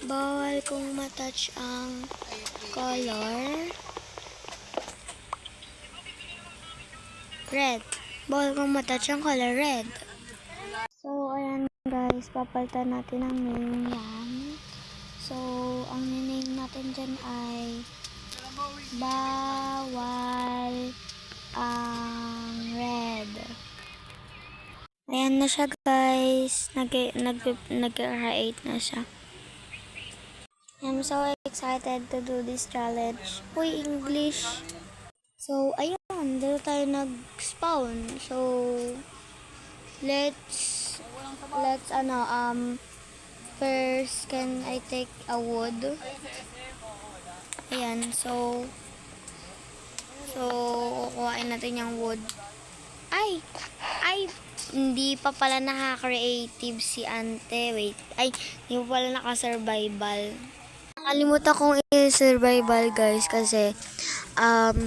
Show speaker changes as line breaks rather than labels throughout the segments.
Bawal kong matouch ang color red. Bawal kong matouch ang color red. So, ayan guys, papalitan natin ang name yan. So, ang name natin dyan ay bawal ang red. Ayan na siya guys. Nag-create na siya. I'm so excited to do this challenge. Uy, English. So, ayun. Dito tayo nag-spawn. So, let's first, can I take a wood? Ayan, so, kukuhain natin yung wood. Ay, hindi pa pala naka-creative si ante. Wait, hindi pa pala naka-survival. Nakalimutan kong i-survival guys kasi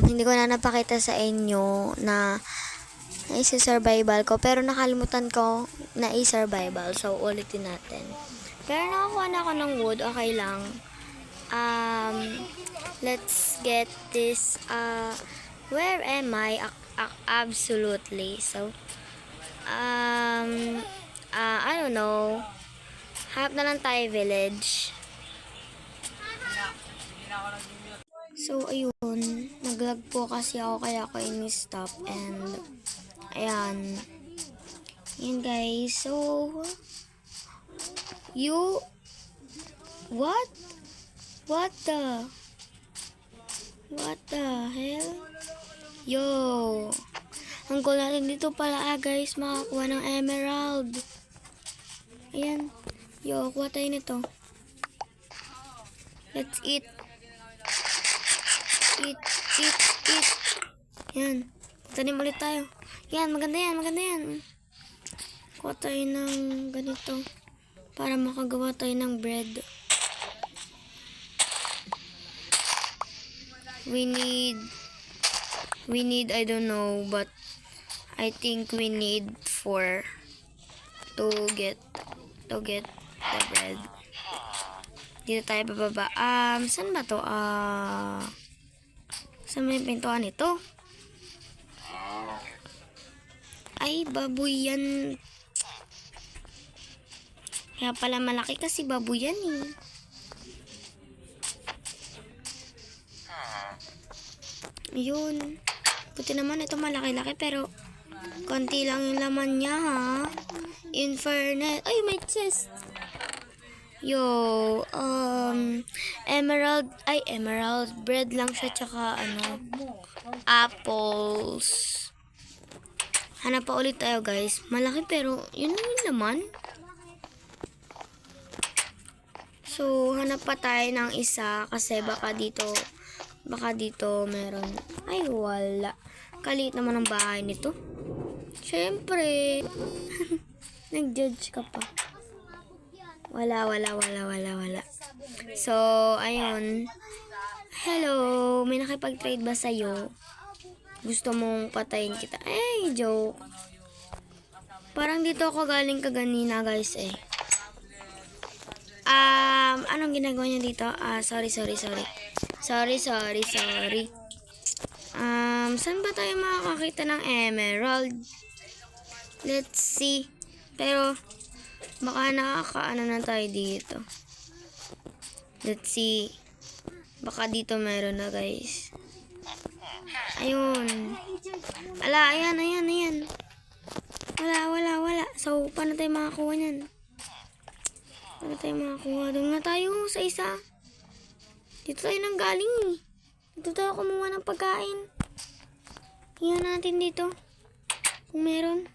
hindi ko na napakita sa inyo na i-survival ko. Pero nakalimutan ko na i-survival. So, ulitin natin. Pero nakakuha na ako ng wood. Okay lang. Let's get this. Where am I? Absolutely. So, I don't know. Hanap na lang tayo village. So, ayun. Naglag po kasi ako kaya ako in-stop. And, ayan. Ayan guys. So, what? What the hell? Yo. Ang goal natin dito pala guys, makakuha ng emerald. Ayan. Yo, kuha tayo nito. Let's eat. Eat. Yan. Tanim ulit tayo. Yan, maganda yan. Kuha tayo ng ganito para makagawa tayo ng bread. We need, I don't know, but I think we need 4 to get the bread. Dito tayo bababa. Saan ba to? Saan may pintuan ito? Ay, baboy yan. Kaya pala malaki kasi baboy yan eh. Yun. Buti naman ito malaki-laki pero konti lang yung laman niya ha. In fairness. Ay, may chest. Yo, emerald bread lang siya tsaka apples. Hanap pa ulit tayo guys. Malaki pero yun lang yung laman. So, hanap pa tayo ng isa kasi baka dito meron. Ay, wala. Kaliit naman ang bahay nito. Syempre. Nag-judge ka pa. Wala. So, ayun. Hello. May nakipag-trade ba sa'yo? Gusto mong patayin kita? Eh, joke. Parang dito ako galing kaganina, guys, eh. Anong ginagawa niya dito? Sorry. Saan ba tayo makakakita ng emerald? Let's see. Pero, baka nakakaano na tayo dito. Let's see. Baka dito meron na guys. Ayun. Ala, ayan. Wala. So, paano tayo makakuha niyan? Doon na tayo sa isa. Dito tayo nang galing. Dito tayo kumuha ng pagkain. Tingnan natin dito. Kung meron.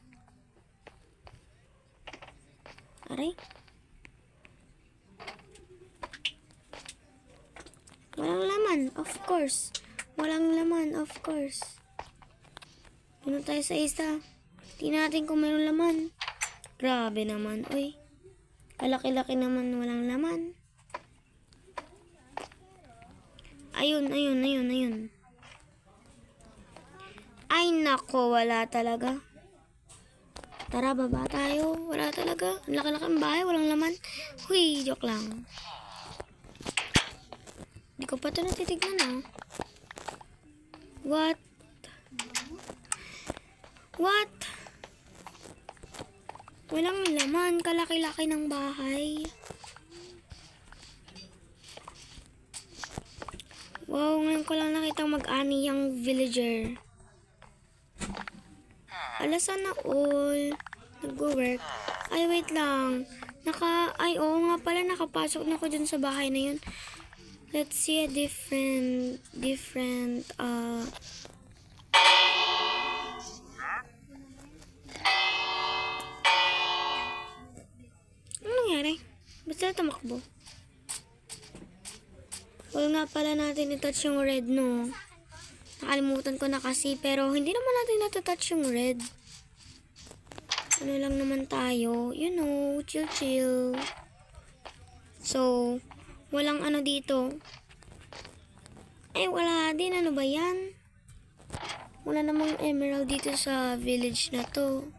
Aray. Walang laman, of course. Doon tayo sa isa. Tingnan natin kung meron laman. Grabe naman, oy. Kalaki-laki naman, walang laman. Ayun. Ay, nako, wala talaga. Tara, baba tayo. Wala talaga. Ang laki-laki ang bahay, walang laman. Huy, joke lang. Di ko pa ito natitignan ah. What? What? Walang laman. Kalaki-laki ng bahay. Wow, ngayon ko lang nakita mag-ani yung villager. Ala, sana all nag-work. Ay, wait lang. Ay, oo nga pala, nakapasok na ako dun sa bahay na yun. Let's see a different, ano nangyari? Basta tumakbo. Huwag nga pala natin i-touch yung red, no? Nakalimutan ko na kasi, pero hindi naman natin natatouch yung red. Ano lang naman tayo, you know, chill. So, walang ano dito. Ay, wala din. Ano ba yan? Wala namang emerald dito sa village na to.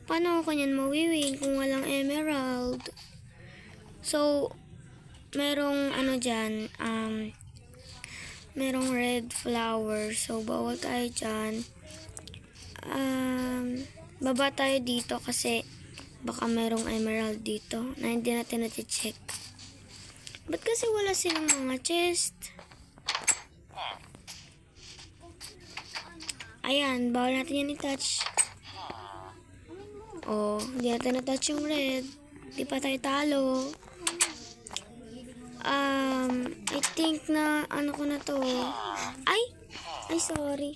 Paano ako kanyan mawiwin kung walang emerald? So, merong ano dyan, merong red flower. So, bawal tayo dyan. Baba tayo dito kasi baka merong emerald dito na hindi natin nati-check. Ba't kasi wala silang mga chest? Ayan, bawal natin yan i-touch. Oh, hindi natin na-touch yung red. Di pa tayo talo. I think na ano ko na to. Ay, sorry.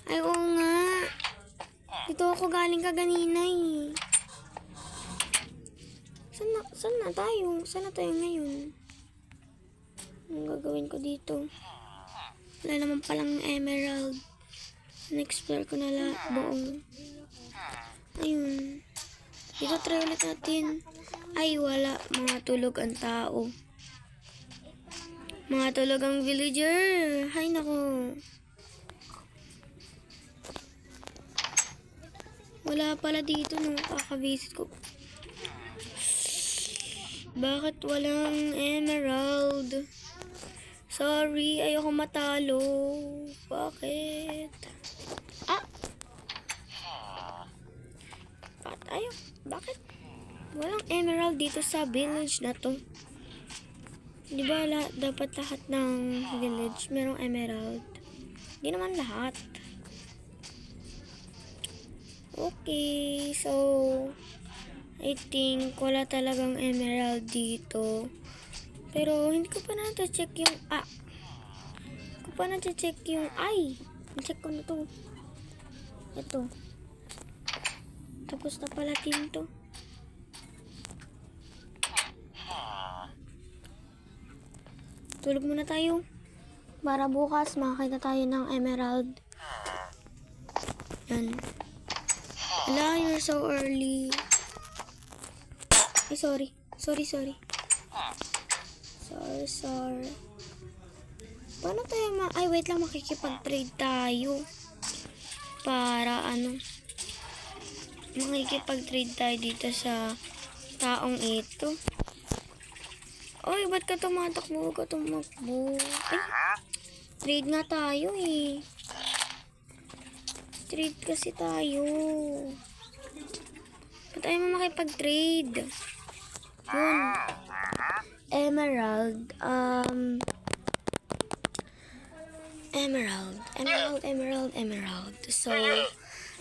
Ay, oo nga. Dito ako galing kaganina eh. Saan na tayo? Saan na tayo ngayon? Anong gagawin ko dito? Wala naman palang emerald. Na-explore ko na buong. Ayun. Dito try ulit natin. Ay, wala. Mga tulog ang tao. Mga tulog ang villager. Hay nako. Wala pala dito no. Kakabisit ko. Bakit walang emerald? Sorry, ayoko matalo. Bakit? Bakit? Walang emerald dito sa village na to. Di ba dapat lahat ng village merong emerald? Di naman lahat. Okay, so I think wala talagang emerald dito. Pero hindi ko pa na-check yung check ko na to. Ito. Tapos na pala din to. Tulog muna tayo. Para bukas makakita tayo ng emerald. Yan. Ala, you're so early. Ay, sorry. Sorry. Paano tayo ay, wait lang. Makikipag-trade tayo. Para makikipag-trade tayo dito sa taong ito. Oy, ba't ka tumatakbo? Ay, trade nga tayo eh. Trade kasi tayo. Ba't tayo makipag-trade? Yun. Emerald. Emerald. So,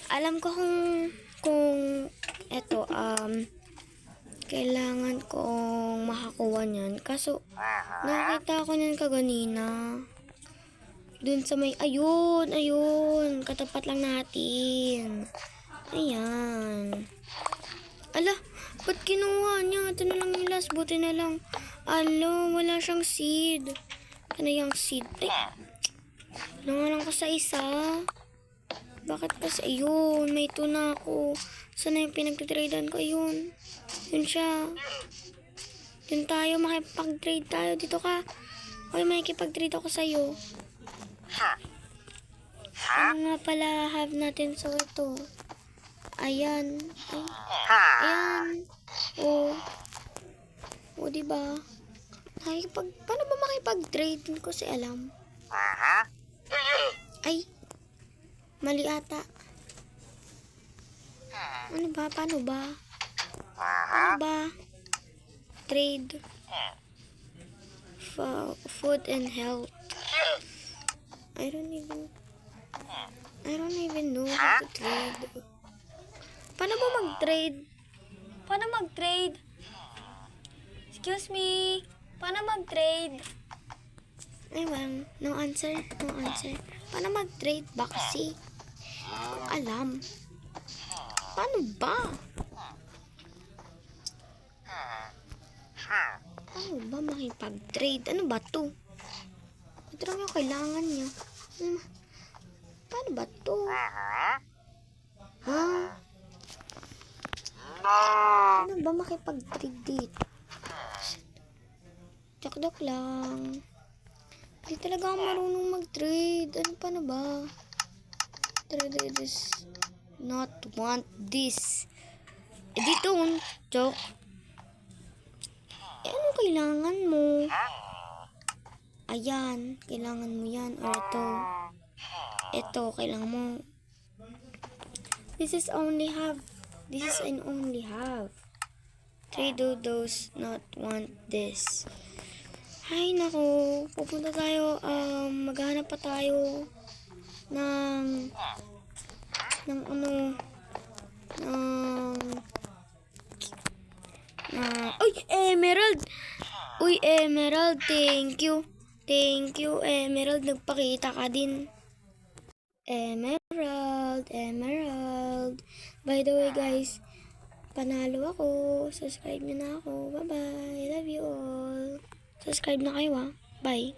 alam ko kung eto, kailangan kong makakuha niyan. Kaso, nakita ko niyan kaganina. Dun sa may, ayun. Katapat lang natin. Ayan. Ala, ba't kinuha niya? Ito na lang yung last. Buti na lang. Wala siyang seed. Ano yung seed? Ay, nangalang ko sa isa. Bakit kasi, ayun, may tuna ako. Sana yung pinagtitradean ko, ayun. Yun siya. Yun tayo, makipag-trade tayo. Dito ka. Okay, makikipag-trade ako sa'yo. Ano nga pala have natin sa ito? Ayan. Ayan. O, diba? Paano ba makipag-trade? Hindi ko si alam. Ay, mali ata. Ano ba? Paano ba? Ano ba? Trade. Food and health. I don't even know how to trade. Paano ba mag-trade? Paano mag-trade? Excuse me. Paano mag-trade? Ay, well, no answer. No answer. Paano mag-trade ba kasi? Alam. Paano ba? Paano ba makipag-trade? Ano ba to? Ito lang yung kailangan niya. Paano ba to? Ha? Paano ba makipag-trade dito? Joke lang. Hindi talaga ako marunong mag-trade. Ano pa na ba? Trade this. Not want this. Dito. Joke. Ano kailangan mo? Ayan. Kailangan mo yan. Or ito. Ito. Kailangan mo. This is only half. This is an only half. Trade those not want this. Ay, nako. Pupunta tayo. Maghanap pa tayo ng uy, emerald! Uy, emerald. Thank you. Thank you, emerald. Nagpakita ka din. Emerald. By the way, guys, panalo ako. Subscribe nyo na ako. Bye-bye. Love you all. Subscribe na kayo, ha. Bye.